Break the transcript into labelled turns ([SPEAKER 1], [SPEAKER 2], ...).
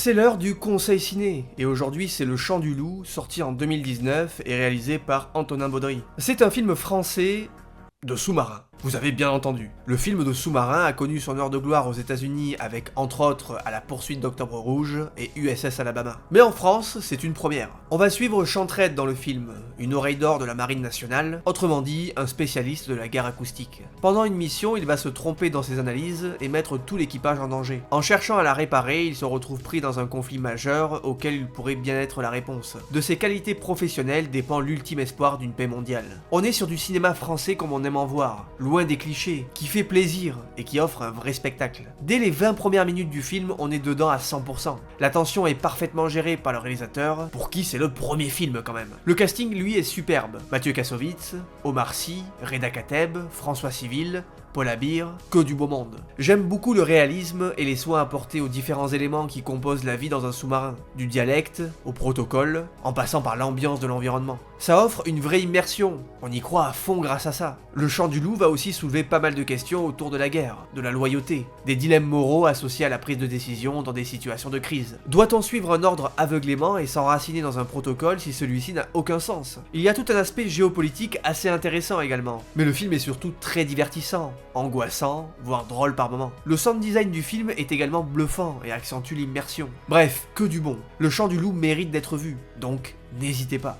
[SPEAKER 1] C'est l'heure du conseil ciné, et aujourd'hui c'est Le Chant du Loup, sorti en 2019 et réalisé par Antonin Baudry. C'est un film français de sous-marin. Vous avez bien entendu. Le film de sous-marin a connu son heure de gloire aux États-Unis avec, entre autres, À la poursuite d'Octobre Rouge et USS Alabama. Mais en France, c'est une première. On va suivre Chantraide dans le film, une oreille d'or de la Marine nationale, autrement dit, un spécialiste de la guerre acoustique. Pendant une mission, il va se tromper dans ses analyses et mettre tout l'équipage en danger. En cherchant à la réparer, il se retrouve pris dans un conflit majeur auquel il pourrait bien être la réponse. De ses qualités professionnelles dépend l'ultime espoir d'une paix mondiale. On est sur du cinéma français comme on aime en voir, loin des clichés, qui fait plaisir et qui offre un vrai spectacle. Dès les 20 premières minutes du film, on est dedans à 100%. La tension est parfaitement gérée par le réalisateur, pour qui c'est le premier film quand même. Le casting, lui, est superbe. Mathieu Kassovitz, Omar Sy, Reda Kateb, François Civil, Paul Habir, que du beau monde. J'aime beaucoup le réalisme et les soins apportés aux différents éléments qui composent la vie dans un sous-marin, du dialecte au protocole, en passant par l'ambiance de l'environnement. Ça offre une vraie immersion, on y croit à fond grâce à ça. Le Chant du Loup va aussi soulever pas mal de questions autour de la guerre, de la loyauté, des dilemmes moraux associés à la prise de décision dans des situations de crise. Doit-on suivre un ordre aveuglément et s'enraciner dans un protocole si celui-ci n'a aucun sens? Il y a tout un aspect géopolitique assez intéressant également, mais le film est surtout très divertissant, angoissant, voire drôle par moments. Le sound design du film est également bluffant et accentue l'immersion. Bref, que du bon. Le Chant du Loup mérite d'être vu, donc n'hésitez pas.